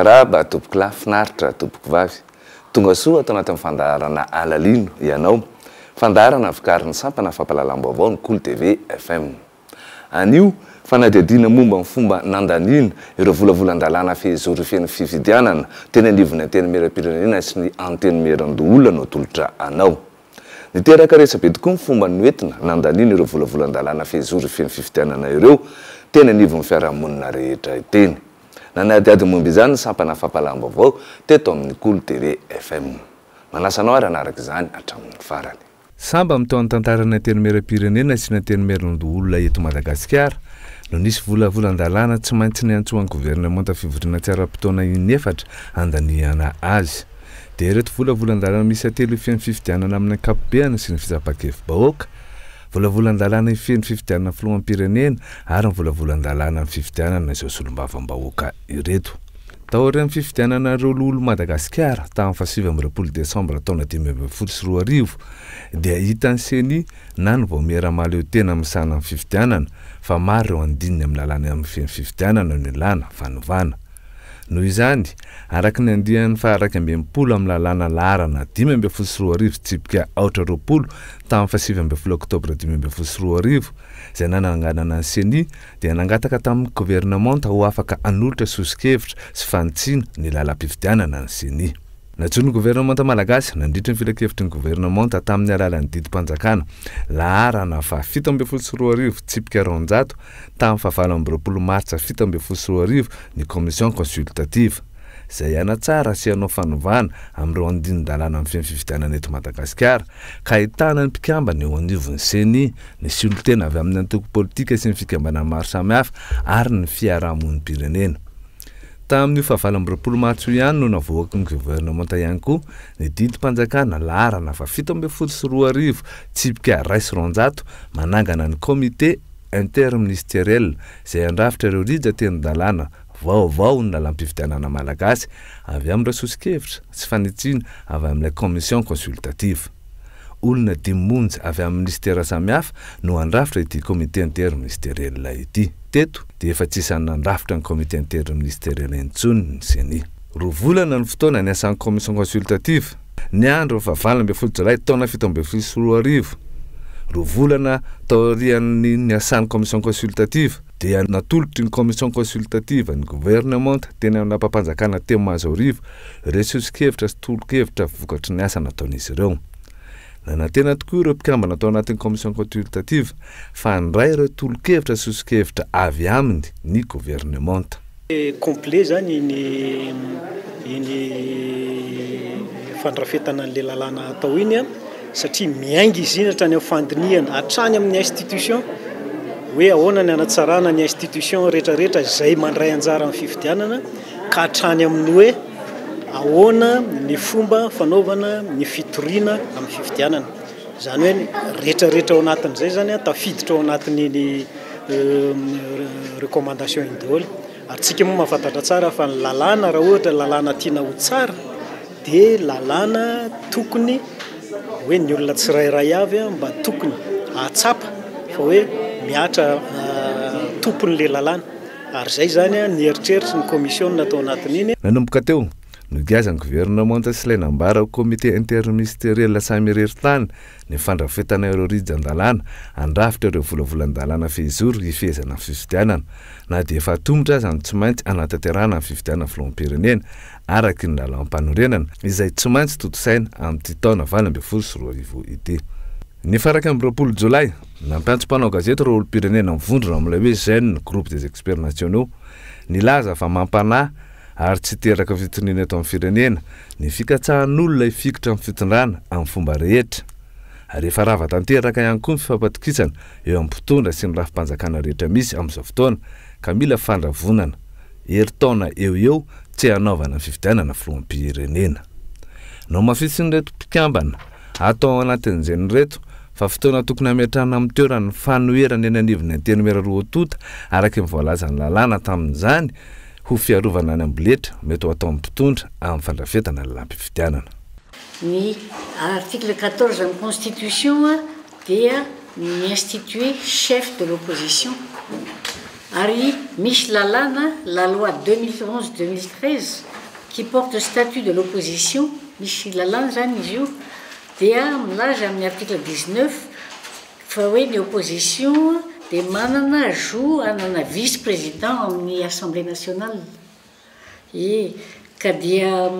Miaraba tompoko lahy finaritra tompoko vavy. Tonga soa atao anatin'ny fandaharana alalino ianao. Fandaharana vokarin'ny sampana fampahalalam-baovao ny Cool TV FM. Anio fanadihadiana momba ny fomba nandanina ireo volavolan-dalàna fehezorofen'ny fifidianana teny anivony anteny meram-pirenena sy ny anteny meran-doholona no tolotra anao. Niteraka resabe tokoa ny fomba noentina nandanina ireo volavolan-dalàna fehezorofen'ny fifidianana ireo teny anivony fiarahamonina rehetra iteny. Nanadiady momba izany sampana fampahalalam-baovao teto amin'ny Cool TV FM. Manasanao ary anaraka izany hatramin'ny farany. Samba mitao ny tantarana teny meram-pirenena sy ny teny meran-doholona eto Madagasikara no nisy volavolan-dalàna tsy maintsy ny antsoan'ny gouvernemanta fivoriana tsy ara-potoana inefatra andaniana azy. Dia ireto volavolan-dalàna misy atelo ifen'ny fifidianana amin'ny ankapobeny sy ny fitsapan-kevim-bahoaka, volavolan-dalàna ifen'ny fifidianana filoham-pirenena ary ny volavolan-dalàna ny fifidianana izao solombavam-bahoaka ireto. Tao aorian'ny fifidianana ireo lolo Madagasikara tamin'ny 27 Desambra taona 2024 dia hitan'ny seny na ny vao miara-maleo tena misana amin'ny fifidianana fa maro ireo andininy amin'ny lalàna amin'ny fen'ny fifidianana no ilana fanovana. Noho izany, araka ny andian'ny faharaka ambin'ny amin'ny lalàna laharana 524 tsipika 420 tamin'ny 7 Oktobra 2024 izay nananganana ny seny dia nangataka tamin'ny gouvernemanta ho afaka hanolotra sosikevitra sy fanitsina ny lalam-pifidianana ny seny. Natsoin'ny gouvernemanta malagasy nandritra ny filakevitry ny gouvernemanta tamin'ny alalan'ny didim-panjakana laharana fa 7 tsipika 100 tamin'ny 20 Martsa 7 ny commission consultative izay hanatsara sy hanao fanovana amin'ireo andinin-dalàna amin'ny fen'ny fifidianana eto Madagasikara ka ahitana ny mpikambana eo anivon'ny seny ny solotena avy amin'ny antoko politika sy ny fikambana maro samihafa ary ny fiarahamonim-pirenena. Tamin'ny 20 Martsa ihany no navoaka ny gouvernemanta ihany koa ny didim-panjakana laharana fa 7 tsipika 100 manangana ny comité interministériel izay andrafitra ireo rija teny-dalàna vaovao ny lalam-pifidianana malagasy avy amin'ireo sosikevitra sy fanitsina avy amin'ilay commission consultative. Olona 5 monja avy amin'ny ministera samihafa no andrafitra ity comité interministériel ity. Teto dia efa tsy isany nandrafitra ny comité interministériel intsony ny seny. Roa volana ny fotoana ny asan'ny commission consultative ny andro 24 Jolay taona 2024. Roa volana tao aorian'ny ny asan'ny commission consultative dia natolotry ny commission consultative ny gouvernemanta teny amin'ny ampampanjakana teny Mahazorivo ireo sosikevitra sy tolo-kevitra vokatry ny asa nataon'izy ireo. Nanantena tokoa ireo mpikambana tao anatin'ny commission consultative fa ndray ireo tolo-kevitra sy sosikevitra avy aminy ny gouvernemanta. Complet zany iny fandrafetana an'ilay lalàna atao iny satria miaingy izy iny hatrany amin'ny fandiniana hatrany amin'ny institution hoe ahoana ny hanatsarana ny institution rehetrarehetra izay mandray anjara amin'ny fifidianana ka hatrany amin'ny hoe ahoana ny fomba fanaovana ny fitoriana amin'ny fifidianana. Izany hoe rehetrarehetra ao anatin'izay zany tafiditra ao anatin'ny recommandation iny daholo. Ary tsika moa mahafantatra tsara fa ny lalàna raha ohatra lalàna tiana ho tsara dia lalàna tokony hoe ny olona tsirairay avy mba tokony ahatsapa fa hoe miatra tompon'ilay lalàna. Ary izay zany ny eritreritry ny commission natao anatin'iny. Nanomboka teo no giazan'ny gouvernemanta sy ilay nambara comité interministériel samy irery-tany ny fandrafetana ireo rijan-dalàna andrafitra ireo volavolan-dalàna fehizoro hifehezana amin'ny fifidianana na dia efa atomotra azy ny tsy maintsy anatanterahana amin'ny fifidianana filoham-pirenena araky ny lalam-panorenana izay tsy maintsy totosaina amin'ity taona 2024 ity. Ny faraka amin'ny 20 Jolay nampiantso-mpanao gazety ireo olo-pirenena mivondrona amin'ilay hoe GEN groupe des experts nationaux nilaza fa mampanahy ary tsy teraka fitoniana eto amin'ny firenena ny fikatsahan'olona ifikitra amin'ny fitondrana amin'ny fomba rehetra. Ary efa rava tanteraka ihany koa ny fifampatokisana eo amin'ny mpitondra sy ny rafim-panjakana rehetra misy amin'izao fotoana ka mila fandravonana herintaona eo tsy hanaovana ny fifidianana filoham-pirenena. No mafisiny reto mpikambana atao anatin'izay ny reto fa fotoana tokony hametrahana amin'ny toerana fanoherana eny anivony anteny meraroa-tota araka ny voalazan'ny lalàna tamin'izany ho fiarovana any amboletra mety ho atao amin'ny mpitondra amin'ny fandrafetana lalam-pifidianana. Ny article 14 amin'ny constitution dia ny instituer chef de l'opposition. Ari misy lalàna la loi 2011-2013 qui porte le statut de l'opposition, misy lalàna zany izy io, dia milaza amin'ny article 19 fa hoe ny opposition dia manana joue anana vice-président amin'ny Assemblée nationale. Ka dia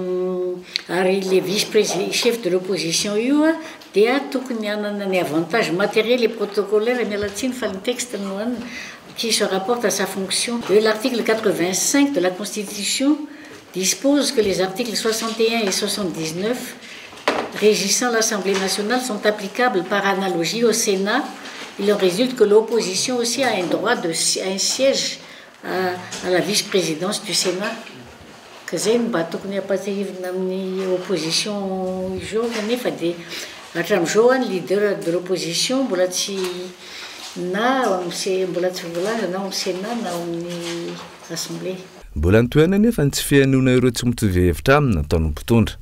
ary le vice-président chef de l'opposition io dia tokony anana ny avantage matériel et protocolaire mialatsiny fa le texte qui se rapporte à sa fonction. L'article 85 de la Constitution dispose que les articles 61 et 79 régissant l'Assemblée nationale sont applicables par analogie au Sénat. Il en résulte que l'opposition aussi a un droit à un siège à la vice-présidence du Sénat. Que zay mba tokony apatahivina amin'ny opposition izao kanefa dia hatramin'izao ny leader de l'opposition mbola tsy mbola tsy volaza na amin'ny Sénat na amin'ny Assemblée. Mbola nitoana nefa ny tsy fihainoana ireo tsy mitovy hevitra aminy nataony mpitondra.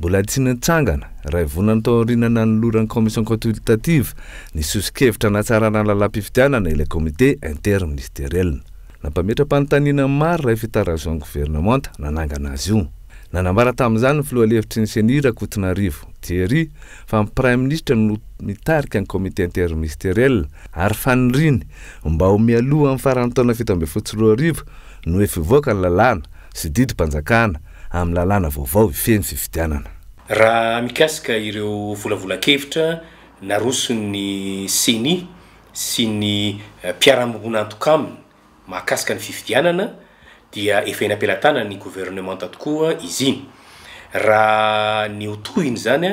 Mbola tsy nitsangana raha ivonany tao aorinana ny loran'ny commission consultative ny sosikevitra natsarana lalam-pifidianana ilay comité interministériel. Nampametra-panontaniana maro raha fitarazoan'ny gouvernemanta nanangana azy io. Nanambara tamin'izany ny filohalevitry ny Seny Rakotonarivo Thierry fa ny prime ministre no mitarika ny comité interministériel ary faniriny mba ho mialoha amin'ny faran'ny taona 2024 no efa ivoaka ny lalàna sy didim-panjakana amin'ny lalàna vaovao ifeny fifidianana. Raha mikasika ireo volavolan-kevitra naroson'ny Seny sy ny mpiara-monina antokaminy mahakasika ny fifidianana dia efa eny ampelantanana ny gouvernemanta tokoa izy iny. Raha ny otohiny zany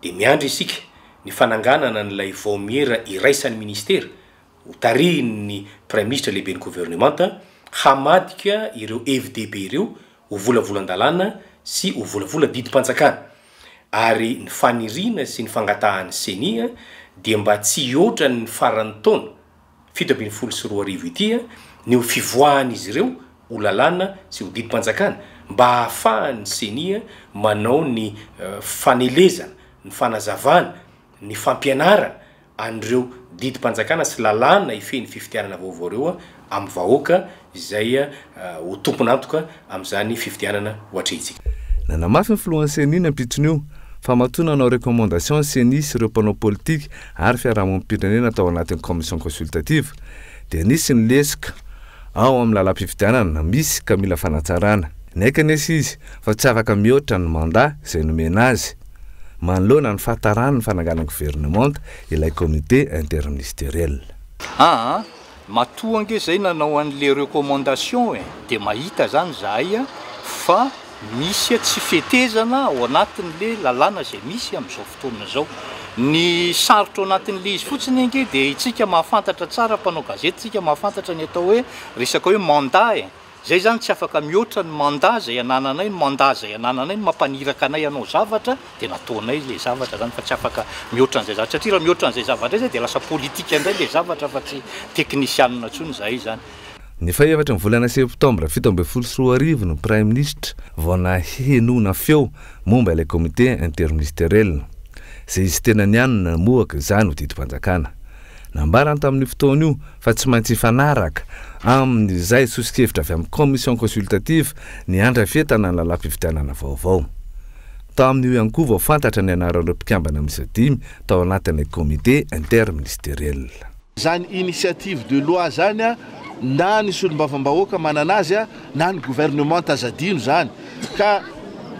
dia miandry isika ny fananganana n'ilay vomiera iraisan'ny ministera ho tarihiny prime ministre lehibe ny gouvernemanta hamadika ireo FDB ireo ho volavolan-dalàna sy ho volavola didim-panjakana. Ary ny fanirina sy ny fangatahan'ny Seny dia mba tsy hihoatra ny faran'ny taona 724 ity ny ho fivoahan'izy ireo ho lalàna sy ho didim-panjakana mba hahafahan'ny Seny manao ny fanelezana, ny fanazavana, ny fampianarana an'ireo didim-panjakana sy lalàna ifeny fifidianana vaovao reo amin'ny vahoaka izay ho tompony antoka amin'izany fifidianana ho hatretsika. Nanamafy ny filohan'ny Seny nampitsony io fa matonanao recommandation Seny sy ireo mpanao politika ary fiarahamonim-pirenena tao anatin'ny commission consultative dia nisy ny lesika ao amin'ny lalam-pifidianana misy ka mila fanatsarana. Naika nesy izy fa tsy afaka mihoatra ny mandat izay nomena azy. Manoloana ny fahatarana ny fananganana gouvernemanta ilay comité interministériel. Matoa ange zay nanao an'le recommandation dia mahita zany zahay fa misy tsy fetezana ao anatin'le lalàna zay misy amin'izao fotoana zao. Ny sarotra ao anatin'le izy fotsiny ange dia itsika mahafantatra tsara mpanao gazety, tsika mahafantatra ny atao hoe resaka hoe mandat zay zany tsy afaka mihoatra ny mandat zay anananay, ny mandat zay anananay, ny mampaniraka anay anao zavatra dia nataonay le zavatra zany fa tsy afaka mihoatra an'izay zavatra satria raha mihoatra an'izay zavatra izay dia lasa politika indray le zavatra fa tsy teknisianina tsony zay zany. Ny fahavatra ny volana septambra 2024 ny prime ministre vao nahenona feo momba ilay comité interministériel zay izy tena nianona moaka izany ho didim-panjakana. Nambarany tamin'ny fotoana io fa tsy maintsy hifanaraka amin'izay sosikevitra avy amin'ny commission consultative ny andrafetana ny lalam-pifidianana vaovao. Tao amin'io ihany koa vao fantatra ny anaran'ireo mpikambana misy dimy tao anatin'ny comité interministériel. Zany initiative de loi zany na ny solombavam-bahoaka manana azy na ny gouvernement azadino zany ka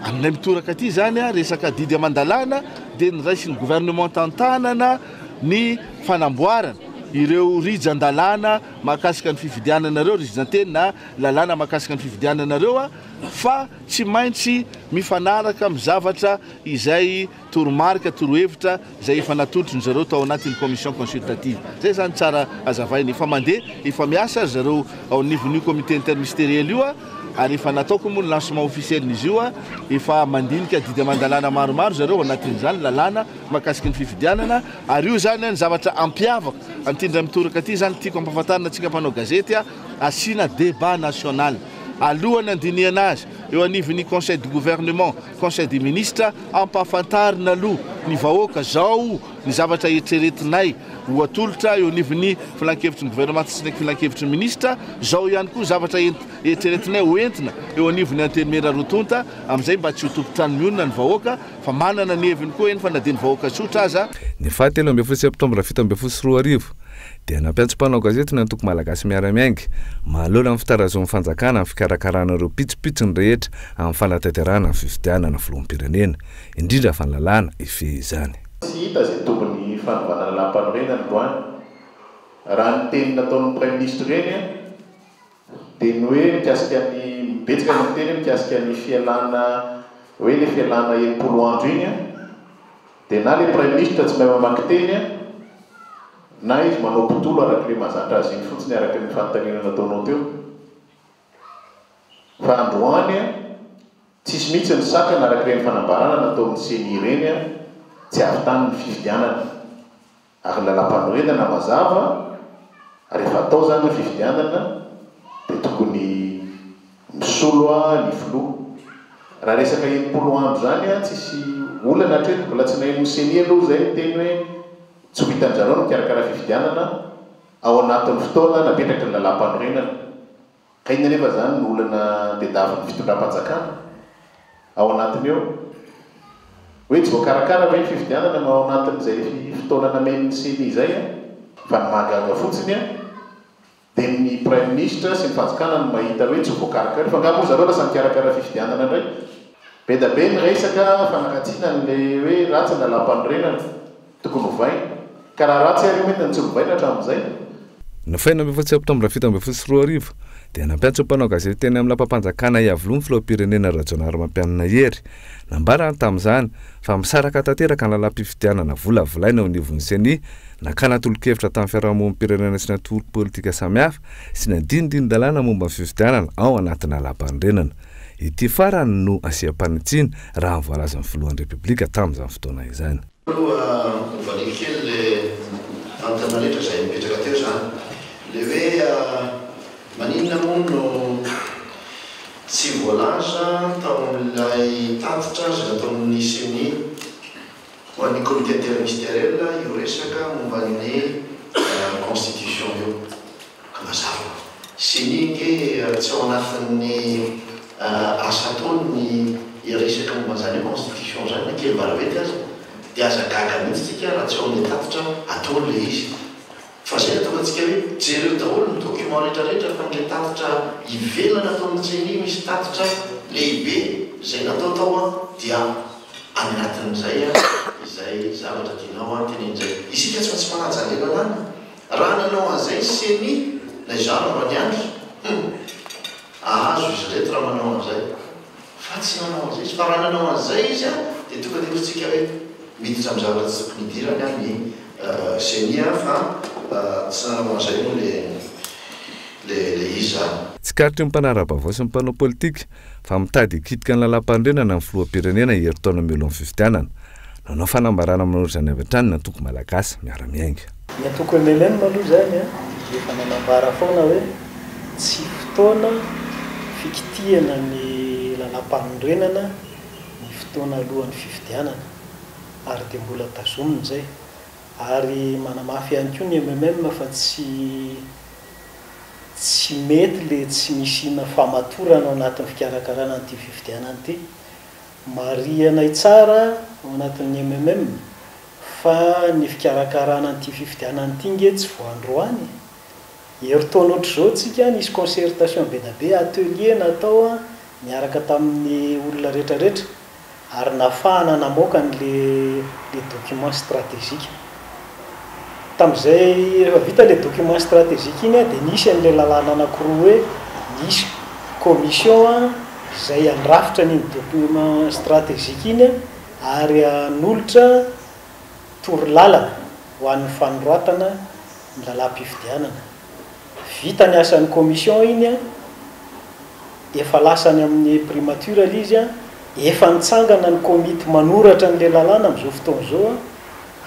aminay mitoraka aty zany resaka didy amandalana dia niraisy ny gouvernement tantanana ny fanamboarana ireo rijan-dalàna mahakasika ny fifidiananareo, rijanteny na lalàna mahakasika ny fifidiananareo fa tsy maintsy mifanaraka amin'ny zavatra izay toromarika, torohevitra izay efa natolotry ny zareo tao anatin'ny commission consultative. Zay zany tsara azavaina efa mandeha, efa miasa zareo ao nivon'io comité interministériel io ary efa nataoko moa ny lancement officieln'izy io efa mandinika didy amandalàna maromaro zareo anatin'izany lalàna mahakasiky ny fifidianana ary io zany ny zavatra ampiavaka antindra mitoraka aty zany tiako ampahafantarina antsika mpanao gazety asina débat national alohany andiniana azy eo anivony conseil du gouvernement conseil des ministres ampahafantarina aloha ny vahoaka zao ny zavatra eritreretinay ho atolotra eo anivony filan-kevitry ny gouvernement sy ny filan-kevitry ny ministre zao ihany koa zavatra eritreretinay hoentina eo anivony antenimera rotonta amin'izay mba tsy ho tompotrano mionona ny vahoaka fa manana ny heviny koa eny fa na dia ny vahoaka sotra aza ny fahatelo amby folo septambra fito amby folo sy roa arivo dia nampiantso-panao gazety ny antoko malagasy miaramiaingy mahalola amin'ny fitarazoan'ny fanjakana amin'ny fikarakarana ireo pitsopitsony rehetra amin'ny fanatanterahana ny fifidianana filoham-pirenena indrindra fanlalana ife izany. Tsy hita izay tombony fanovana lalam-panorenana androany raha ny teny nataon'ny premier ministre reny dia ny hoe mikasika ny betsaka ny teny mikasika ny fialana hoe le fialana enimpolo andro iny dia na le premier ministre tsy mahay mamaky teny na izy manao mpitolo araka le mahazatra azy iny fotsiny araka ny fanontaniana nataonao teo fa androany tsisy mihitsy ny sakana araka ireny fanambarana nataon'ny CENI reny tsy avy tany ny fifidianana ary lalam-panorenana mazava rehefa atao zany ny fifidianana dia tokony misolo ny filoha raha resaka enimpolo andro zany tsisy olana hatreto mbola tsy nahay ny CENI aloha zay teny hoe tsy ho hitanjareo no mikarakara fifidianana ao anatin'ny fotoana napetraka ny lalam-panorenana ka iny nefa zany ny olana dedavin'ny fitondram-panjakana ao anatiny eo hoe tsy voakarakara ve ny fifidianana ma ao anatin'izay fotoana namen'ny CENI zay fa ny mahagaga fotsiny dia ny premier ministre sy ny fanjakana no mahita hoe tsy voakarakara fa ngamo zareo lasa mikarakara fifidianana indray be da be ny resaka fanakatsiana n'le hoe ratsy ny lalam-panorenana tokony hovaina ka raha ratsy ary mety ny tsy hovaina hatramin'izay. Ny faina amby folo septambra fito amby folo sy roa arivo dia nampiantso mpanao gazety teny amin'ny lampam-panjakana iavoloha ny filoham-pirenena Rajonary Mampianina Hery nambarany tamin'izany fa misaraka tanteraka ny lalam-pifidianana volavolaina ao anivon'ny CENI nakana tolo-kevitra tamin'ny fiarahamonimpirenena sy natoro politika samihafa sy nadinidin-dalàna momba ny fifidianana ao anatina lalam-panorenana. Ity farany no asiam-panitsiana raha voalazan'ny filohan'ny repoblika tamin'izany fotoana izany. Valiko kely le fanontana rehetra izay mipetraka teo zany le hoe maninona moa no tsy voalaza tao amin'ilay tatitra zay nataon'ny CENI ho an'ny comité interministériel io resaka momba ny constitution io ka mazava CENI nge tsy ao anatin'ny asa ataony ny resaka momba zany constitution zany na kely baravety azy dia aza gaga mihitsy tsika raha tsy ao amin'ny tatitra ataony le izy fa zay natao atsika hoe jereo daholo ny document rehetrarehetra fa nle tatitra ivelana ataon'ny CENI misy tatitra lehibe zay natao tao dia anatin'izay izay zavatra tianao tenen'izay isika tsy maintsy manaja le lalàna raha nanao an'izay CENI na izaro mba ny andro ahazo izy reto raha manao an'izay fa tsy nanao an'izay izy fa raha nanao an'izay izy dia tonga dia ohatsika hoe miditra amin'ny zavatra tsy tokony hidirany ny CENI fa tsy nanao an'izay moa le izy zany. Tsy karitra ny mpanara-baovao sy ny mpanao politika fa mitady hikitika ny lalam-panorenana ny filoham-pirenena herintaona mialohan'ny fifidianana. Nanao fanambarana amin'olo izany avy hatrany natoko malagasy miara-miainga. Ny atoko emelena aloha zany efa nanambara foana hoe tsy fotoana fikitihana ny lalam-panorenana ny fotoana alohan'ny fifidianana ary dia mbola tazomina zay ary manamafy ihany koa ny MMM fa tsy mety le tsy misina famatorana ao anatin'ny fikarakarana an'ity fifidianana ity marianay tsara ao anatin'ny MMM fa ny fikarakarana an'ity fifidianana ity nge tsy voandroany heritaona ohatr'izao tsika nisy concertation be da be atelier natao miaraka tamin'ny olona rehetrarehetra ary nafahana namoaka le document stratégique tamin'izay rehefa vita le document stratégique iny dia nisy an'le lalàna anankiroa hoe nisy commission zay andrafitra ny document stratégique iny ary anolotra torolalana ho an'ny fanondroatana ny lalam-pifidianana vita ny asan'ny commission iny efa lasany amin'ny primature izy efa nitsangana ny komity manoratra n'le lalàna amin'izao fotoana izao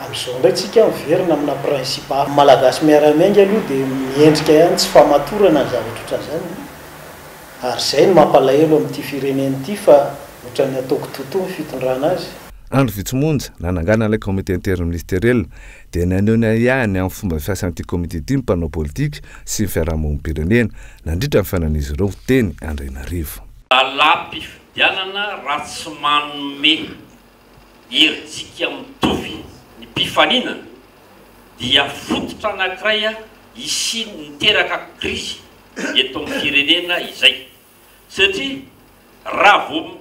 amin'izao indray tsika miverina amina principe malagasy miara-miainga aloha dia miendrika ihany tsy famatorana ny zavatra ohatran'izany ary zay no mampalahelo amin'ity firenen'ity fa ohatrany ataoko totoa ny fitondrana azy. Andro vitsomonja nanangana ilay comité interministériel dia naneona ihany amin'ny fomba fiasan'ity comité ity mpanao politika sy fiarahamonim-pirenena nandritra ny fanan'izy ireo teny Andrainarivo. Lampifidianana raha tsy manome heritsika mitovy ny mpifaninana dia fototra anankiray isy niteraka krizy eto amin'ny firenena izay satria raha vo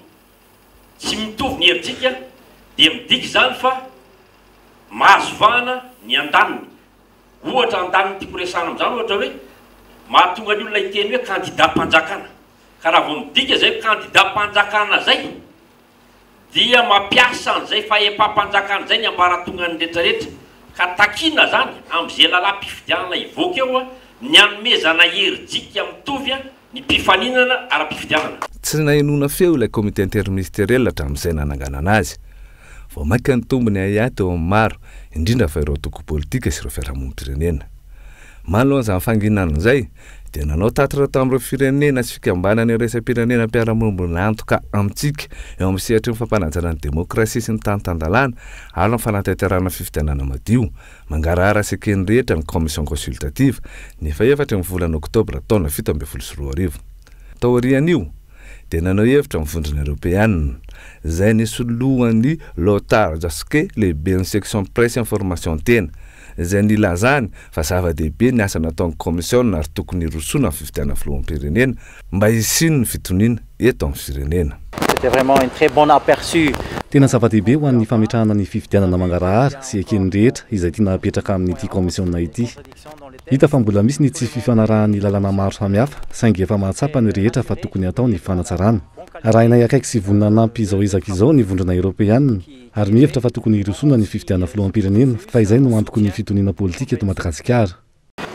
tsy mitovy ny heritsika dia midika zany fa mahazovana ny andaniny. Ohatra andaniny tiako resana amin'izany ohatra hoe mahatonga ny olona iteny hoe candidat-mpanjakana. Ka raha vao midika zay candidat-mpanjakana zay dia mampiasa an'izay fahepa-mpanjakana zay ny ambaratonga ny rehetrarehetra ka takina zany amin'izay lalam-pifidianana ivoaka eo ny anomezana heritsika mitovy ny mpifaninana ara-pifidianana. Tsy nahenona feo ilay comité interministériel hatramin'izay nanangana anazy. Vao maika ny tombony ahiaty eo amin'ny maro indrindra fa ireo toko politika sy ireo fiarahamonim-pirenena. Manoloana izany fanginan'izay dia nanao tatitra tamin'ireo firenena sy fikambanana iraisam-pirenena mpiara-monina antoka amintsika eo amin'ny sehatry ny fampanajana ny demokrasia sy ny tany-tandalana ary ny fanatanterahana fifidianana madio mangarahara sekeny rehetra ny commission consultative ny faefatra ny volana oktobra taona 2022. Tao aorian'io dia nanao hevitra amin'ny vondrona Europeanina izay nisolohan'ny Lothar Jaske lehibe ny section presse information tena izay nilazany fa zava-dehibe ny asa nataon'ny commission ary tokony rosoana ny fifidianana filoham-pirenena mba hisiny ny fitoniana eto amin'ny firenena. C'était vraiment un très bon aperçu. Tena zava-dehibe ho an'ny fametrahana ny fifidianana mangarahara sy ekeny rehetra izay tiana apetraka amin'ity commissionna ity. Hita fa mbola misy ny tsy fifanarahan'ny lalàna maro samihafa saingy efa mahatsapa ny rehetra fa tokony atao ny fanatsarana. Arahinay akaiky sy vonina nampy izao ezaka izao ny vondrona Europeanina ary mihevitra fa tokony hirosoana ny fifidianana filoham-pirenena fa izay no antoko ny fitoniana politika eto Madagasikara.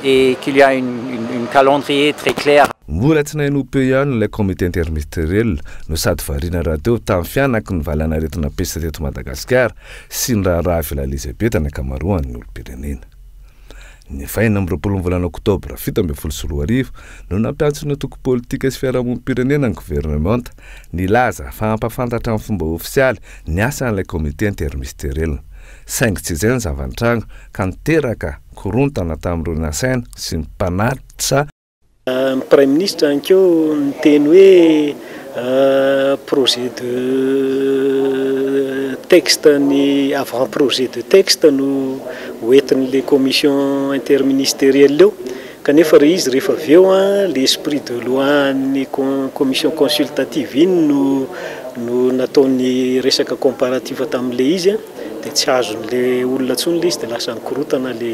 Et qu'il y a une calendrier très clair. Mbola tsy nahenao peo ihany ilay comité interministériel no sady variana raha teo tamin'ny fianaky ny valana aretina pesa teto Madagasikara sy ny raharaha filalizebe tany ankamaroan'ny olom-pirenena. Ny 24 volana oktobra 2022 no nampiantsona toko politika sy fiarahamonim-pirenena ny gouvernemanta nilaza fa ampafantatra amin'ny fomba ofisialy ny asan'ilay comité interministériel. Saingy tsy izay ny zava-nitranga ka niteraka korontana tamin'ireo nasaina sy ny mpanatitra. Ny Prime Ministre ankeo niteny hoe projet de texte ny avant-projet de texte no hoentin'le commission interministérielle eo kanefa izy rehefa avy eo l'esprit de loi ny commission consultative iny no nataony resaka comparative tamin'le izy dia tsy azon'le olona tsony le izy dia lasa nikorotana le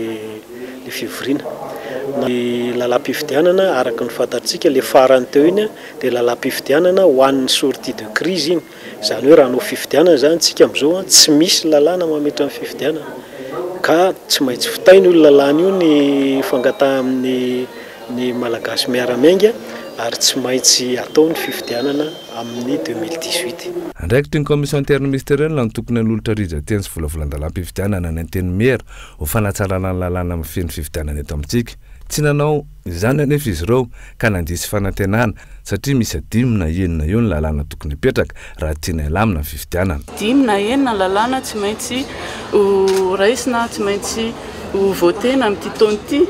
fivoriana. Ny lalam-pifidianana araka ny fantatsika le farany teo iny dia lalam-pifidianana ho an'ny sortie de crise iny. Izany hoe raha anao fifidianana zany tsika amin'izao tsy misy lalàna mametra ny fifidianana ka tsy maintsy fitainy io lalàna io ny fangataha amin'ny malagasy miara-miainga ary tsy maintsy atao ny fifidianana amin'ny 2018. Andraikitry ny commission interministériel ny tokony han'olotra rizateny sy volavolan-dalam-pifidianana ny anteny mera ho fanatsarana ny lalàna amin'ny feno fifidianana eto amintsika. Tsy nanao izany anefa izy ireo ka nandisy fanantenana satria misy 5 na 9 eo ny lalàna tokony hipetraka raha tiana hilamina ny fifidianana. 5 na 9 lalàna tsy maintsy ho raisina tsy maintsy ho votena amin'ity taona ity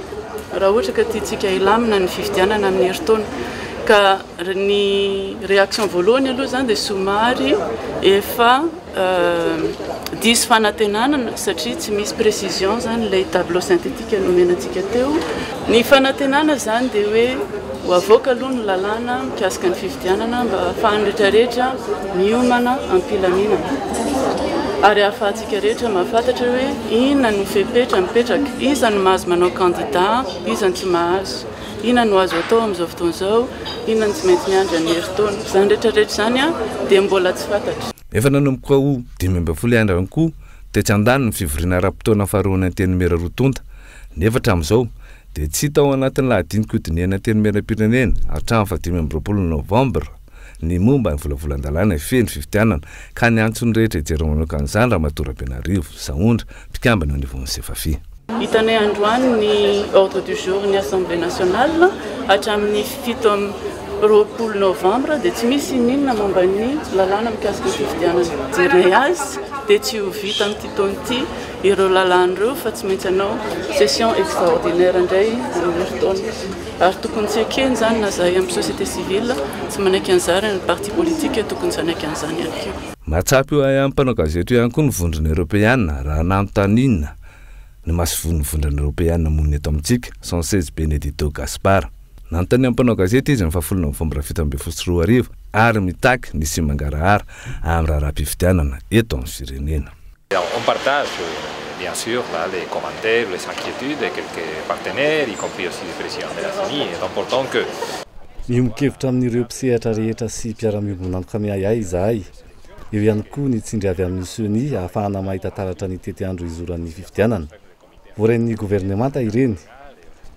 raha ohatra ka tiantsika hilamina ny fifidianana amin'ny herintaona. Ka ny réaction voalohany aloha zany dia somary efa diso fanantenana satria tsy misy précision zany ilay tableau synthétique nomenantsika teo. Ny fanantenana zany dia hoe ho avoaka aloha ny lalàna mikasika ny fifidianana mba ahafahan'ny rehetrarehetra miomana ampilaminana ary ahafahantsika rehetra mahafantatra hoe inona no fepetra mipetraka, iza no mahazo manao candidat, iza no tsy mahazo, inona no azo atao amin'izao fotoana izao, inona no tsy maintsy miandry ny herintaona. Izany rehetrarehetra zany dia mbola tsy fantatra. Efa nanomboka ho 12 andro ihany koa dia tsy andany ny fivoriana ara-potoana faharoana anteny mera rotonta nefa hatramin'izao dia tsy hita ao anatin'ny lahadinikodiniana anteny meram-pirenena hatramin'ny 25 novambra ny momba ny volavolan-dalàna feno fifidianana ka ny antsony rehetra hijery manoka an'izany Ramatorabenarivo Saondra mpikambana ao anivon'ny Sefafi. Hitanay androany ny ordre du jour ny Assemblée nationale hatramin'ny 7 roapolo novembre dia tsy misy ninona momba ny lalàna mikasika fifidianana jereny azy dia tsy ho vita amin'ity taona ity ireo lalàn'ireo fa tsy maintsy anao session extraordinaire indray amin'ny taona ary tokony tsy ekeny zany na zahay amin'ny société civile tsy manaiky an'izany ny parti politique tokony tsy anaiky an'izany ihany keo mahatsapy io ampanao gazety io ihany koa ny vondrona européenne raha namotanina ny masivon'ny vondrana européenne moniny eto amintsika 16 Benedito Gaspar nanontany ampanao gazety izy amin'ny 7 novambra 2024 ary mitaky ny simangarahara amin'ny raharaham-pifidianana eto amin'ny firenena. On partage bien sûr là, les commentaires, les inquiétudes de quelques partenaires, y compris aussi le président de la CENI. Il est important que miombokevitra amin'ireo mpisehatra rehetra sy mpiara-miombonantoka miayay izahay. Eo ihany koa ny tsindry avy amin'ny CENI ahafahana mahita taratra ny tety andro izoran'ny fifidianana. Voren'ny gouvernemanta ireny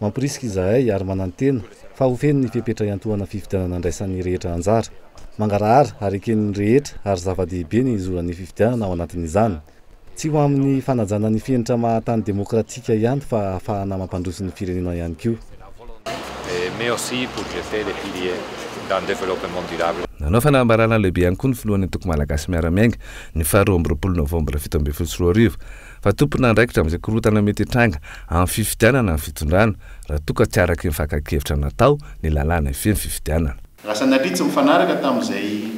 mampirisika izahay ary manantena fa ho feno ny fipetra iantohana fifidianana andraisan'ny rehetra anjara. Mangarahara ary eken'ny rehetra ary zava-dehibe ny izoran'ny fifidianana ao anatin'izany. Tsy ho amin'ny fanajana ny fienitra mahatany demokratika ihany fa ahafahana mampandroso ny firenena ihany koa. Mais aussi pour jeter les piliers dans le développement durable. Nanao fanambarana lehibe ihany koa ny filohan'ny toko malagasy miaramiainga ny 2 novambra 2024 fa tompona andraikitra amin'izay korotana mety hitranga amin'ny fifidianana ny fitondrana raha toka tsy araky ny fakakevitra natao ny lalàna ifeny fifidianana. Raha sanatria mifanaraka tamin'izay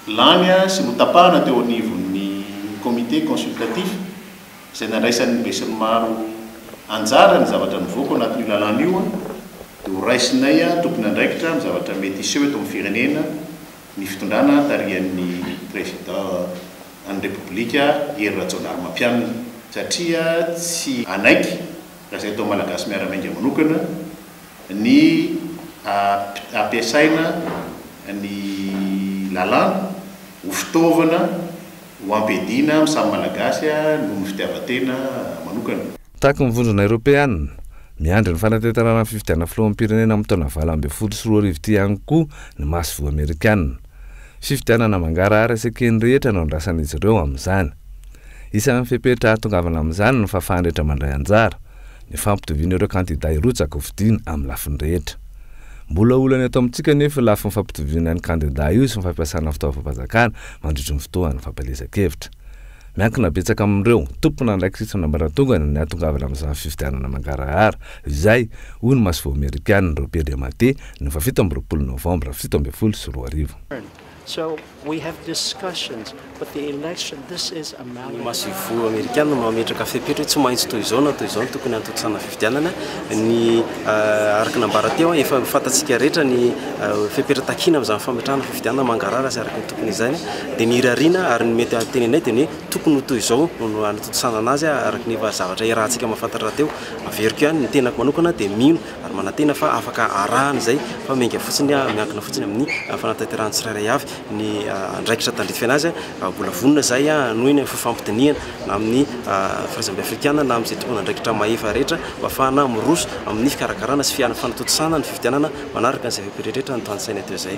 lany sy notapahana teo anivon'ny comité consultatif izay nandraisan'ny be sy ny maro anjara ny zavatra nivoaka anatin'io lalàna io dia ho raisinay tompony andraikitra amin'ny zavatra mety iseho eto amin'ny firenena ny fitondrana tarihan'ny président an'ny république Hery Rajaonarimampianina satria tsy anaiky raha izay atao malagasy miaramiainga manokana ny ampiasaina ny lalàna ho fitaovana ho ampedina amin'ny samy malagasy noho ny fitiavan-tena manokana. Tahaka ny vondrona européenne miandry ny fanatetarana fifidianana filohan'ny pirenena amin'ny taona 2024 ity ihany koa ny masivo amerikanina. Fifidianana mangarahara isan-keny rehetra no andrasan'izy ireo amin'izany. Isan'ny fipetra hatongavana amin'izany ny fahafahany rehetra mandray anjara ny fampitoviana ireo kandida irotsaka hovidiana amin'ny lafiny rehetra. Mbola olana eto amintsika nefa lafy ny fampitoviana ny kandida io sy ny fampiasana fitaovam-panjakana mandritra ny fotoana fampalezan-kevitra. Miankina betsaka amin'ireo tompona andraikitra nambaratongana ny hatongavana amin'izany fifidianana mangarahara izay hoy ny masivo amerikanina Robert Diamate ny 7 novambra 2024. So we have discussions, but the election, this is a matter. Masivo amerikanina mametraka fipetra tsy maintsy toy izao tokony antotosana fifidianana ny araka nambara teo efa fantatsika rehetra ny fipetra takina amin'izany fametrahana fifidianana mangarahara sy araka ny tokony izany dia ny irariana ary ny mety tenenay dia ny tokony toy izao no anatotosana anazy araka ny zavatra irahantsika mahafantatra teo averiko ihany ny tenako manokana dia mino ary manantena fa afaka arahana izay fa menga fotsiny miankina fotsiny amin'ny fanatanterahana tsirairay avy ny andraikitra tandrify anazy mbola vonona zay noho ny fafampitiniana na amin'ny fahaiza-be afrikana na amin'izay tokony andraikitra mahefa rehetra mba ahafahana miroso amin'ny fikarakarana sy fanatotosana ny fifidianana manaraka n'izay fipetrarehetra ny tanysaina teo zay.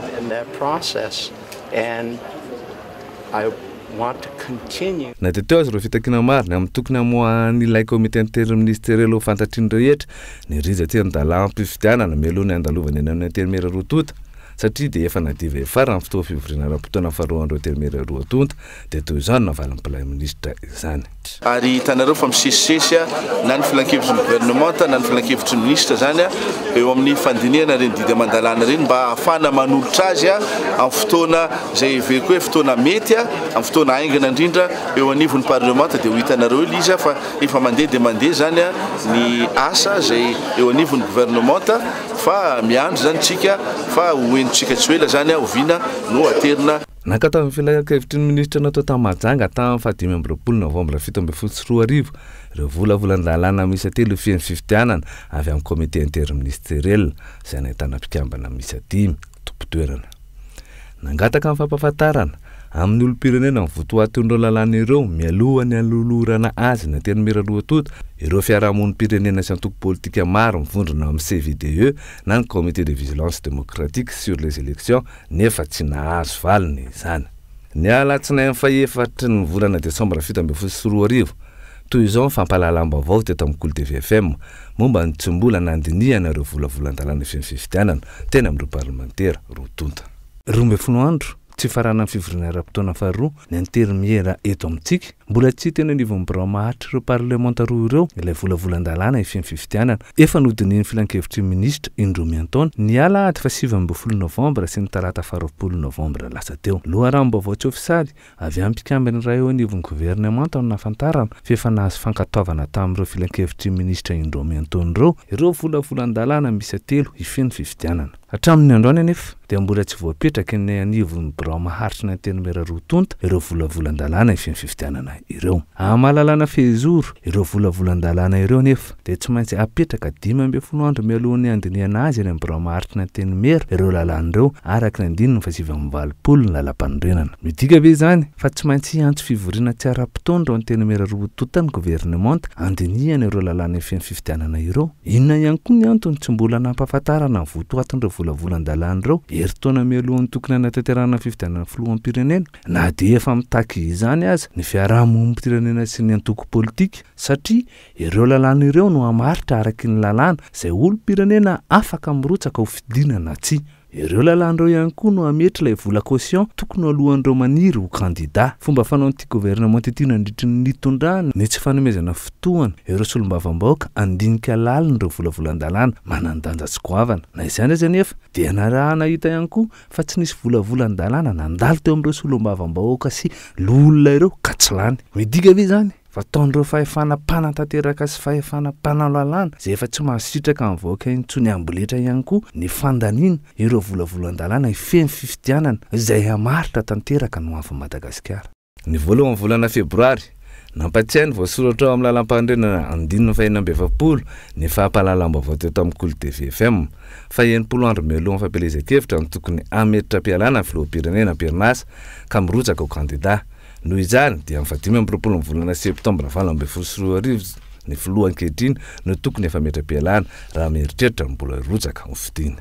Na dia teo azy ireo fitakina marina amin'ny tokony hamohan'ny ilay komité interministériel ho fantatriny rehetra ny rizaty an-dalam-pifidianana mialohany andalovany eny amin'ny terimera roa tota satria dia efa nadiva efara amin'ny fotoa fivoriana ra-potoana faharoan'ireo terimera roa tonta dia toy izao no navalin'ny premier ministre izany. Ary hitanareo fa misesisesy na ny filan-kevitry ny gouvernemanta na ny filan-kevitry ny ministre zany eo amin'ny fandinihana reny didy amandalana reny mba ahafana manolotra azy amin'ny fotoana izay veriko hoe fotoana mety amin'ny fotoana aingana indrindra eo anivon'ny parlementa dia ho hitanareo liza fa efa mandeha dia mandeha zany ny asa izay eo anivon'ny gouvernementa fa miandro zany tsika fa hoenitsika tsy hoela zany oviana no aterina. Nakatao amin'ny filan-kevitry ny ministra natao tamin'ny Mahajanga tamin'ny 7 novambra 2024 ireo volavolan-dalàna miisa 3 feny fifidianana avy amin'ny comité interministériel izay nahitana mpikambana miisa 5 tompo-toerana. Nangataka amin'ny fampahafantarana amin'ny olom-pirenena ny votoatin'ireo lalàna ireo mialohany alolorana azy na terimera roa tota ireo fiarahamonim-pirenena sy antoko politika maro mivondrona amin'ny CVDE na ny comité de vigilance démocratique sur les élections nefa tsy nahazo valiny izany. Ny alatsinainy fahefatry ny volana desambra 2024 toy izao fampahalalam-baovao teto amin'ny Cool TV FM momba ny tsimbola nandiniana ireo volavolan-dalàna fifidianana teny amin'ireo parlementaire rotonta. 12 andro tsy farana fivoriana ara-potoana faharoa ny intermiera eto amintsika mbola tsy tena nivon'ny maharitra ireo parlementaire ireo ilay volavolan-dalàna fifidianana efa nodininy filan-kevitry ministra indroa miantaona ny alahady fa 7 novambra sy ny talata 20 novambra lasa teo. Loharanom-baovao tsy ofisaly avy amin'ny mpikambiny iray eo anivon'ny gouvernement no nafantarana fa nahazo fankatoavana tamin'ireo filan-kevitry ministra indroa miantaona ireo volavolan-dalàna misy 3 ifeny fifidianana. Hatramin'ny androany anefa dia mbola tsy voapetraka ny anivon'ny maharitra ny intermiera rotonta ireo volavolan-dalàna ifeny fifidianana ireo. Amalalana fehizoro ireo volavolan-dalàna ireo nefa dia tsy maintsy apetraka 12 andro mialohan'ny andiniana azy any amin'ny maharitra ny intermiera ireo lalàn'ireo araka ny 720 ny lalam-panorenana. Midika ve izany fa tsy maintsy antso fivoriana tsy ara-potoana ireo intermiera rotonta ny gouvernement andiniana ireo lalàna ifeny fifidianana ireo. Inona ihany koa ny antony tsy mbola nampahafantarana ny votoatin'ireo volavolan-dalàna ireo heritaona mialohan'ny tokony hanatanterahana fifidianana filoham-pirenena na dia efa mitaky izany aza ny fiarahamonim-pirenena sy ny antoko politika satria ireo lalàna ireo no hamaritra araky ny lalàna izay olom-pirenena afaka mirotsaka ho fidinana tsy. Ireo lalàn'ireo ihany koa no hametry ilay vola caution tokony alohan'ireo maniry ho candidat. Fomba fanaon'ity gouvernement ity nandritry ny nitondrana ny tsy fanomezana fotoana ireo solombavambahoaka andinika lalin'ireo volavolan-dalàna manandanja tsy goavana. Na izany aza nefa dia narahana hita ihany koa fa tsy nisy volavolan-dalàna nandalo teo amin'ireo solombavambahoaka sy lolona ireo ka tsy lany. Midika ve izany fa taon'ireo fahefana mpanantanteraka sy fahefana mpanao-lalàna izay efa tsy mahasitraka amin'ny vahoaka intsony amboletra ihany koa ny fandaniana ireo volavolan-dalàna ifeny fifidianana izay hamaritra tanteraka no avy Madagasikara. Ny voalohany volana febroary nampatsiainy voasoratra ao amin'ny lalam-pandrenana 9/20 ny fampahalalam-baovao teto amin'ny Cool TV FM fa 90 andro mialohan'ny fampelezan-kevitra ny tokony hametitra mpialana ny filoham-pirenena Pernasa ka mirotsaka ho candidat. Noho izany dia amin'ny 15 volana septambra 2024 ny filoha ankehitriny no tokony efa metram-pialana raha mieritreritra mbola rotsaka ho fidiana.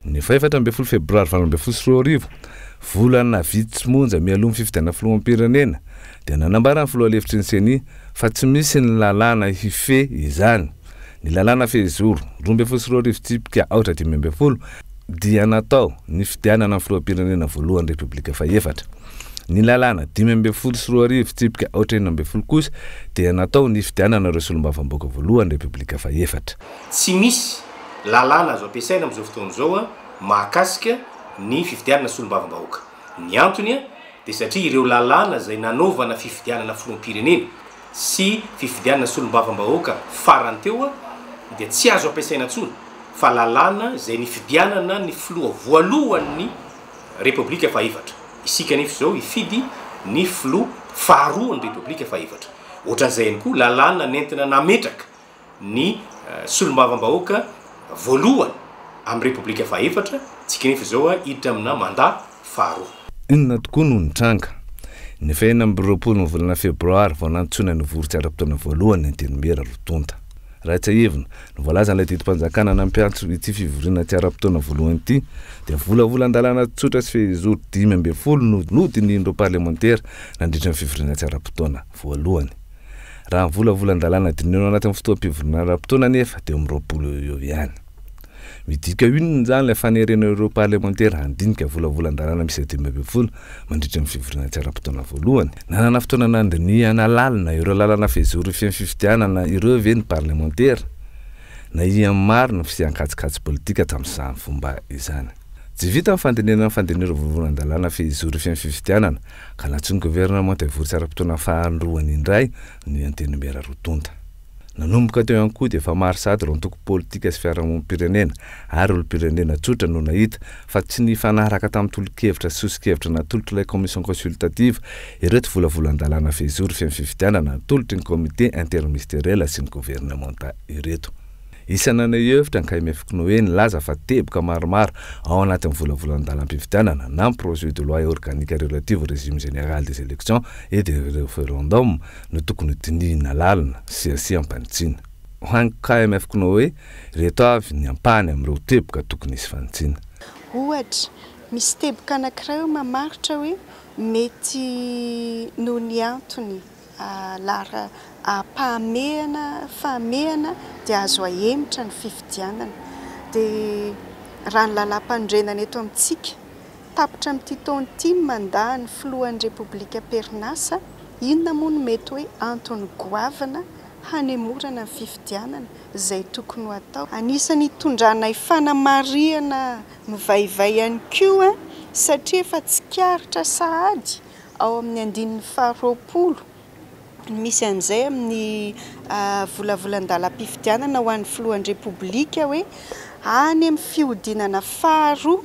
Ny 14 febroary 2024 volana vitsy monja mialohan'ny fifidianana filoham-pirenena dia nanambara ny filoha lefitry ny seni fa tsy misy ny lalàna hife izany. Ny lalàna fehizoro 24 tsipika 8 dia natao ny fidianana ny filoham-pirenena voalohan'ny Repoblika Fahefatra. Ny lalàna 12 tsipika 8 kosa dia natao ny fidianana ireo solombavambahoaka voalohan'ny Repoblika Fahefatra. Tsy misy lalàna azo ampiasaina amin'izao fotoana izao mahakasika ny fifidianana solombavambahoaka. Ny antony dia satria ireo lalàna izay nanaovana fifidianana filoham-pirenena sy fifidianana solombavambahoaka farany teo dia tsy azo ampiasaina intsony fa lalàna izay nifidianana ny filoha voalohan'ny Repoblika Fahefatra. Isika nefa izao ifidy ny filoha faharoan'ny Repoblika Fahefatra. Ohatran'izay ihany koa lalàna nentina nametraka ny solombavambahoaka voalohany amin'ny Repoblika Fahefatra, tsika nefa izao hiditra amina mandat faharoa. Inona tokoa no nitranga? Ny 20 volana febroary vao nantsona ny vorotsy ara-potoana voalohany ny intermiera rotonta. Raha tsy ahevina ny voalaza n'ilay didim-panjakana nampiantso ity fivoriana tsy ara-potoana voalohany ity dia volavolan-dalàna tsotra sy fehizoro 15 nodinindreo parlementaire nandritra ny fivoriana tsy ara-potoana voalohany. Raha ny volavolan-dalàna dinino anatin'ny fotoam-pivoriana ara-potoana nefa dia 20 eo ihany. Midika inona izany ilay fanerena ireo parlementaire handinika volavolan-dalàna misy 15 mandritra ny fivoriana tsy ara-potoana voalohany. Nanana fotoana nandiniana lalina ireo lalàna fehizoro ifeny fifidianana ireo ve ny parlementaire na iany maro ny fisian-katsikatsi politika tamin'izany fomba izany. Tsy vita ny fandinireo volavolan-dalàna fehizoro ifeny fifidianana ka natsony gouvernement hivory tsy ara-potoana fahandroany indray ny intermiera rotonta. Nanomboka teo ihany koa dia efa maro sady ireo antoko politika sy fiarahamonim-pirenena ary olom-pirenena tsotra no nahita fa tsy nifanaraka tamin'ny tolo-kevitra sy sosi-kevitra natolotra ilay commission consultative ireto volavolan-dalàna fehizoro ifeny fifidianana natolotra ny comité interministériel sy ny gouvernement ireto. isanana hevitra nkaimefikonoe nilaza fa teboka maromaro ao anatin'ny volavolan-dalam-pifidianana na projet de loi organique relative au régime général des élections et des référendums no tokony dinihina lalina sy asia ampanitsina ho an'ny KMF-konoe reto avy ny ampany amin'ireo teboka tokony isy fanitsina ohatra misy teboka anankiray mamaritra hoe mety noho ny antony lara famehana dia azo ahemitra ny fifidianana dia raha ny lalam-pandrenana eto amintsika tapitra amin'ity taona ity mandaha ny filohan'ny Repoblika Perinasa inona moa no mety hoe antony goavana hanemorana ny fifidianana izay tokony ho atao anisany hitondrana fanamariana mivaivay ihany koa satria efa tsikaritra sahady ao amin'ny andinin'ny faharoapolo misy an'izay amin'ny volavolan-dalam-pifidianana ho an'ny filohan'ny Repoblika hoe any amin'ny fihodinana faharoa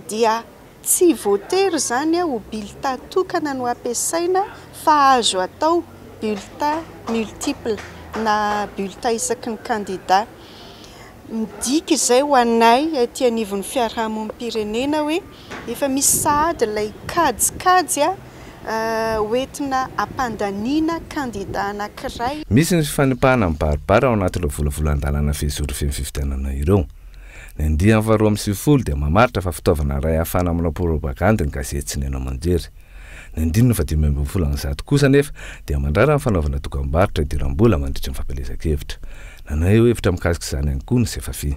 dia tsy voatery zany ho bulletin tokana no ampiasaina fa azo atao bulletin multiple na bulletin isaky ny candidat midika izay ho anay aty anivon'ny fiarahamonim-pirenena hoe efa misy sahady ilay kajikajy hoentina ampandaniana candidat anankiray misy ny fifanipahana mibaribara ao anatin'ireo volavolan-dalana fehizoro feno fifidianana ireo ny andiany faharoa amin'ny sivifolo dia mamaritra fa fitaovana iray ahafana amin'ny propaganda ny gazety sy ny ena manjery ny andininy fa 5 kosa nefa dia mandrara ny fanaovana dokam-barotra idiram-bola mandritra ny fampelezan-kevitra nanay eo hevitra mikasika izany ihany koa ny sefafi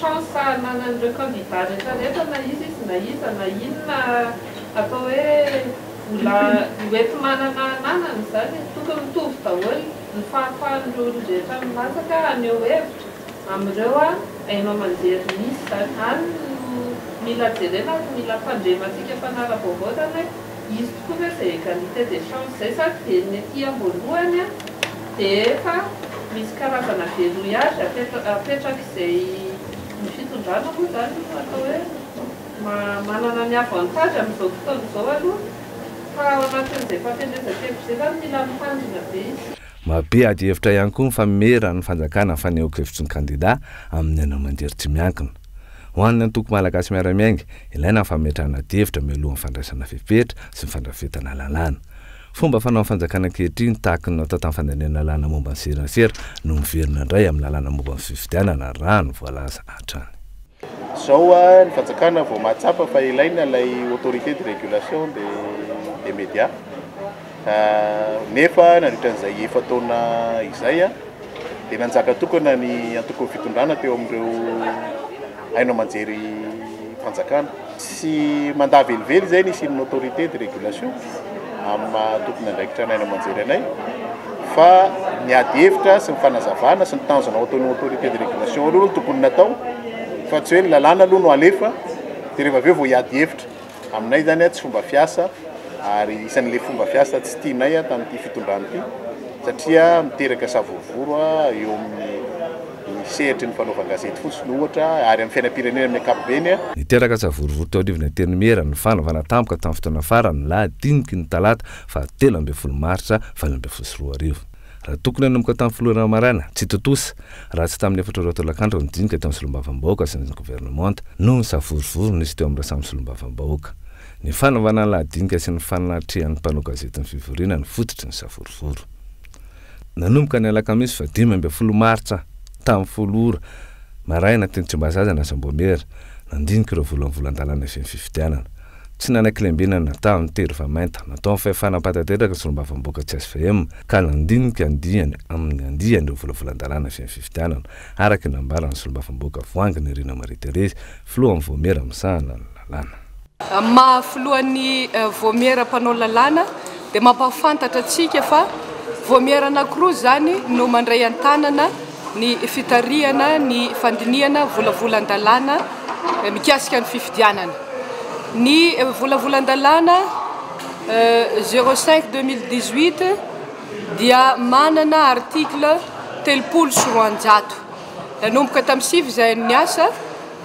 chance nanan'ireo candidat rehetrarehetra na izy na iza na inona atao hoe vola hoety manana nanany zany tokony mitovy daholo ny fahafahan'ireo rehetra milasaka aneo hevitra amin'ireo hainao manjery misy zany any mila jerena mila fandrematsika mpanara-baovao zany izy tokoa hoe zay égalité des chances zay sady dia ny aty am-boalohany dia efa misy karazana verrouillage apetraka izay ny fitondrana moa zany atao hoe manana ny avantage amin'izao fotoana izao aloha fa ao anatin'izay fampielezan-kevitra zay zany mila mitandrina be izy mabe ady hevitra ihany koa ny famerana ny fanjakana fanehoan-kevitry ny candidat amin'ny ana manjery tsy miankina ho an'ny antoko malagasy miara-miainga ilaina ny fametrahana ady hevitra mialohan'ny fandraisana fepetra sy ny fandrafetana lalàna fomba fanao fanjakana ankehitriny tahaka ny atao tamin'ny fandanena lalàna momba ny serasera no miverina indray amin'ny lalàna momba ny fifidianana rano voalaza hatrany zao ny fanjakana vao mahatsapa fa ilaina ilay autorité de régulation des médias nefa nandritran'izay efa taona izay dia nanjaka tokana ny antoko fitondrana teo amin'ireo hainao manjery fanjakana sy mandaa velively zay ny isin'ny autorité de régulation amin'ny tokony andraikitra ny hainao manjery anay fa niady hevitra sy ny fanazavana sy ny tanjona ataon'ny autorité de régulation aloha no tokony natao fa tsy hoe ny lalàna aloha no alefa dia rehefa aveo vao hiady hevitra aminay zany tsy fomba fiasa ary isan'le fomba fiasa tsy tianay tamin'ity fitondrana ity satria miteraka savovoro eo amin'ny sehatry ny fanaovan-gazety fotsiny ohatra ary amin'ny fiainam-pirenena amin'ny ankapobeny niteraka savovoro teo anivony teny mera ny fanaovana tampoka tamin'ny fotoana farany lahadiniky ny talata fa 13 martsa 2024 raha tokony hanomboka tamin'ny filoana marana tsy totosa raha tsy tamin'ny 4 tolakandro ny dinika teo amin'ny solombavambahoaka sy ny gouvernemanta no ny savovoro nisy teo amin'ny rasam'ny solombavambahoaka ny fanaovana ny lahadinika sy ny fanatrehan'ny mpanao gazety ny fivoriana ny fototry ny savovoro nanomboka ny alakamisy fa 15 martsa tamin'ny folora maraina teny Tsimbazaza na Sambomera nandinika ireo volan-volan-dalana feno fifidianana tsy nanakilembinana tamin'ny tery famainta natao ny fahefana-patateraka sy lombavamboaka tsy SVM ka nandinika andiany amin'ny andiany ireo volan-volan-dalana feno fifidianana araka ny nambarany sy lombavamboaka voangy ny Rina Marie Thérèse filohan'ny Voamera misahana ny lalàna mahafilohan'ny Voamera mpanao lalàna dia mampafantatra atsika fa Voamera anankiroa zany no mandray an-tanana ny fitarihana ny fandiniana volavolan-dalàna mikasika ny fifidianana ny volavolan-dalàna 05/2018 dia manana article 300 nanomboka tamin'ny 6 zay ny asa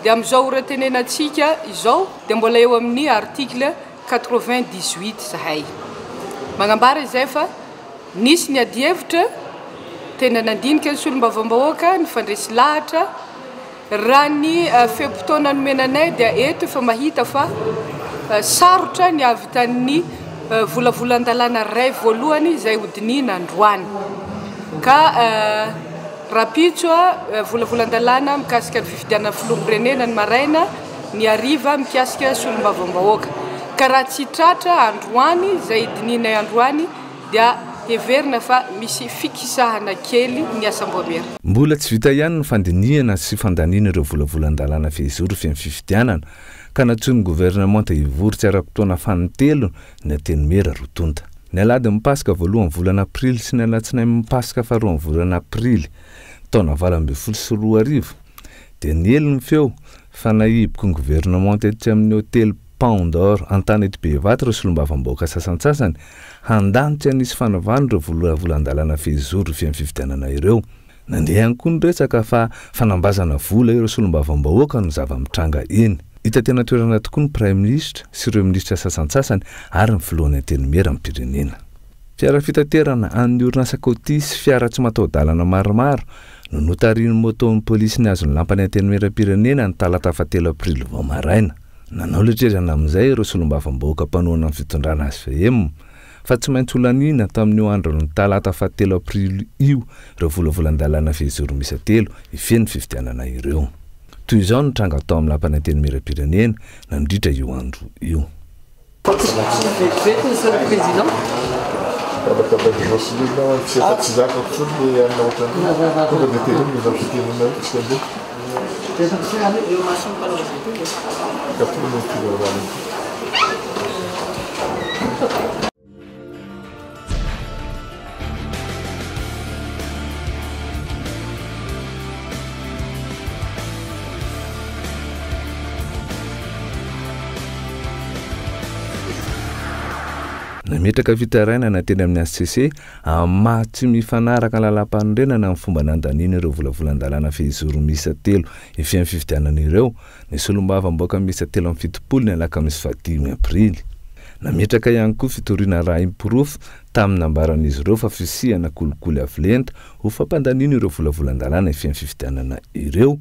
dia amin'izao horatenenantsika izao dia mbola eo amin'ny article 98 zahay magnambara izay fa nisy ny ady hevitra tena nandinika ny solom-bavam-bahoaka ny fandresy lahatra raha ny feom-potoana nomenanay dia eto efa mahita fa sarotra ny avy tany volavolan-dalàna ray voalohany izay hodinina androany ka rapitso volavolan-dalàna mikasika ny fifidianana filoham-pirenena ny maraina ny ariva mikasika solom-bavam-bahoaka ka raha tsy tratra androany izay dininay androany dia heverina fa misy fikisahana kely ny asam-boamera. Mbola tsy vita ihany ny fandinihana sy fandaniana ireo volavolan-dalàna fehizoro feno fifidianana ka natsony gouvernement hivory tsy ara-potoana fanitelo ny atenimera rotonta. Ny alady mipasika voalohany volana aprily sy ny alatsinainy mipasika faharoany volana aprily taona 2024 dia nielo ny feo fa nahiboko ny gouvernement etry amin'ny hôtely Pont d'Or antany eto Bevata ireo solombavam-bahoaka sasantsasany handanitra nisy fanavany ireo volavolan-dalàna fehizoro feno fifidianana ireo. Nandeha ihany koa niresaka fa fanambazana vola ireo solombavam-bahoaka no zava-mitranga eny. Hita tena toerana tokoa ny Prime Ministre sy ireo ministra sasantsasany ary ny filohan'ny atenimera amin'ny pirenena. Fiara fitaterana an'ny orinasa Coty sy fiara tsy mataho-dalana maromaro no notariny moton'ny polisy ny azony lampany atenimera pirenena ny talata 7 aprily vao maraina. Nanao letrerana amin'izay ireo solombavam-bahoaka mpanohana amin'ny fitondrana azy VM fa tsy maintsy holanina tamin'io andro ny talata 7 aprily io ireo volavolan-dalàna fehizoro misa 3 ifeno fifidianana ireo. Toy izao ny tranga atao amin'ny lampany atenimera pirenena nandritra io andro io. Nametraka fitarainana teny amin'ny ACC mahatsy mifanaraka lalam-panorenana amin'ny fomba nandaniana ireo volavolan-dalàna fehizoro misa 3 ifeno fifidianana ireo ny solombavam-bahoaka misa 3 amin'ny fitopolo ny alakamisy 5 aprily. Nametraka ihany koa fitoriana raha impirofo tamin'ny nambaran'izy ireo fa fisihana kolikoly avolenta ho fampandaniana ireo volavolan-dalàna ifeno fifidianana ireo.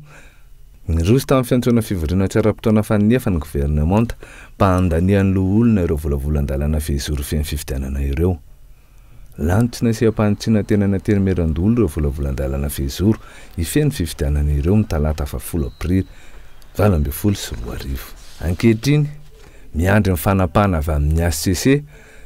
Niroso tamin'ny fiantsoana fivoriana tsy ara-potoana fanefa ny gouvernement mpa-handanian'ny loholona ireo volavolan-dalàna fehizoro feno fifidianana ireo. Lanitra sy ampanitsina tena ny atenimera-ndolo ireo volavolan-dalàna fehizoro ifeno fifidianana ireo ny talata 10 aprily 2024. Ankehitriny miandry ny fanapana avy amin'ny ACC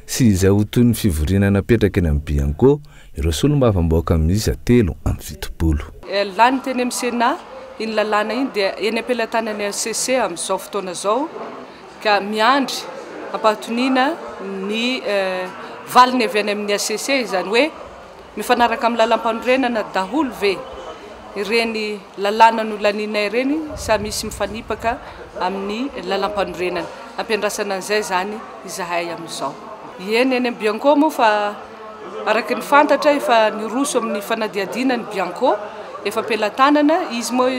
sy izay ho toy ny fivoriana napetraka eny amin'ny Bianco ireo solombavam-bahoaka miisa 3 amin'ny fitopolo. Lany teny amin'ny Sénat iny lalàna iny dia eny ampelantanany ACC amin'izao fotoana zao ka miandry ampatonina ny valiny avy any amin'ny ACC izany hoe mifanaraka amin'ny lalam-panorenana daholo ve ireny lalàna nolaninay ireny sa misy mifanipaka amin'ny lalam-panorenana ampiandrasana an'izay zany izahay amin'izao. Eny amin'ny Bianco moa fa araky ny fantatra efa niroso amin'ny fanadiadiana ny Bianco efa ampelantanana izy moa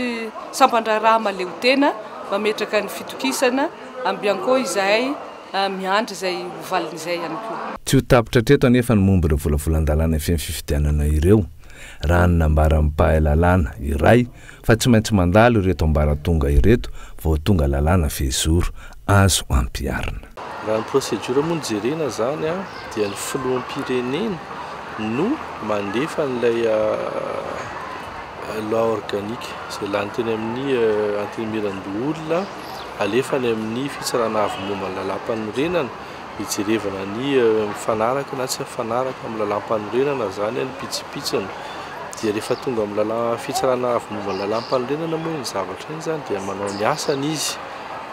sampandraraha maleo tena mametraka ny fitokisana amin'ny Bianco izahay miandry izay hovalin'izay ihany koa. Tsy ho tapitra treto anefa ny momba ireo volavolan-dalàna ifeno fifidianana ireo raha ny nambara mipahay lalàna iray fa tsy maintsy mandalo ireto ambaratonga ireto vao tonga lalàna fehizoro azo ampiarina. Raha ny procédure moa jerena zany dia ny filoham-pirenena no mandefa n'ilay loi organique izay lany teny amin'ny antenimiran-doholona alefany amin'ny fitsarana avy momba ny lalam-panorenana hijerevana ny mifanaraka na tsy mifanaraka amin'ny lalam-panorenana zany ny pitsipitsiny dia rehefa tonga amin'ny fitsarana avy momba ny lalam-panorenana moa ny zavatra iny zany dia manao ny asany izy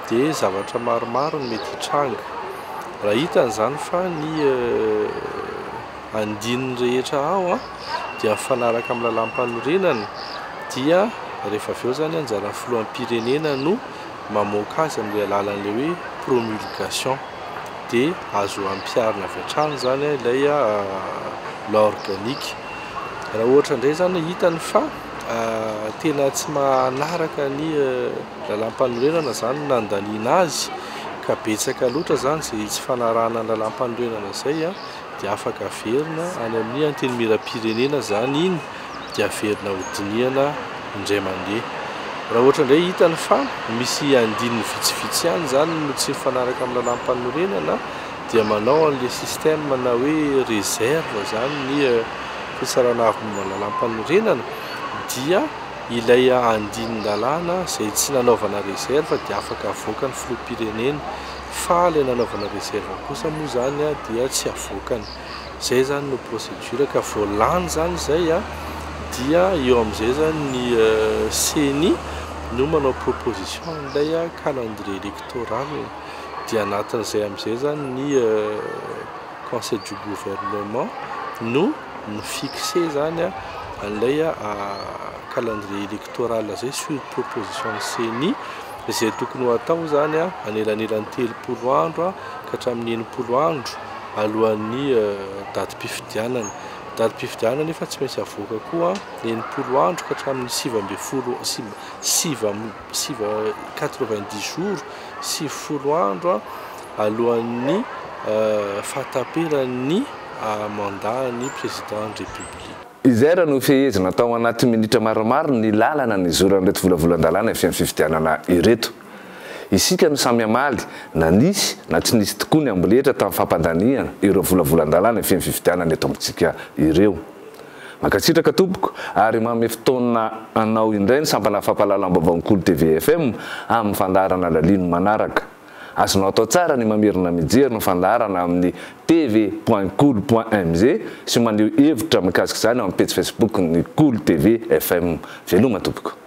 dia zavatra maromaro no mety hitranga. Raha hitan'izany fa ny andininy rehetra ao dia mifanaraka amin'ny lalam-panorenana dia rehefa avy eo zany anjara filoham-pirenena no mamoaka azy amin'ny alalan'ilay hoe promulgation dia azo ampiarina avy hatrany zany ilay loi organique. Raha ohatra indray zany hitany fa tena tsy manaraka ny lalam-panorenana zany nandaniana azy ka betsaka loatra zany izay tsy fanarahana ny lalam-panorenana izay dia afaka averina any amin'ny antenimera-pirenena zany iny dia verina hodiniana indray mandeha raha ohatra indray hitany fa misy andininy vitsivitsy ihany zany no tsy mifanaraka amin'ny lalam-panorenana dia manao an'le système na hoe réserve zany ny fitsarana avy momba lalam-panorenana dia ilay andinin-dalàna zay tsy nanaovana réserve dia afaka avoaka ny filoham-pirenena fa ilay nanaovana réserve kosa moa zany dia tsy avoakany zay zany no procédure ka voalany zany zay dia eo amin'izay zany ny CENI no manao proposition an'ilay calendrier électoral dia anatin'izay amin'izay zany ny conseil du gouvernement no fixé zany an'ilay calendrier électoral zay sur proposition ny CENI izay tokony ho atao zany anelanelan'ny 30 andro ka hatramin'ny 90 andro alohan'ny datim-pifidianana datim-pifidianana nefa tsy maintsy avoaka koa 90 andro ka hatramin'ny 90 jours 90 andro alohan'ny fahataperan'ny mandat-ny président de république. Izay raha no fehezina atao anaty minitra maromaro ny lalana ny zoran'ireto volavolan-dalàna efa fifidianana ireto. Isika no samy amaly na nisy na tsy nisy tokoa ny amboletra tamin'ny fampadaniana ireo volavolan-dalàna efa fifidianana eto amintsika ireo. Mankasitraka tompoko ary manome fotoana anao indray ny sampana fampahalalam-baovao Cool TV FM amin'ny fandaharana lalino manaraka. Azonao atao tsara ny mamerina mijery ny fandaharana amin'ny tv.cool.mz sy maneho hevitra mikasika izany amin'ny page Facebook ny Cool TV FM. Veloma tompoko.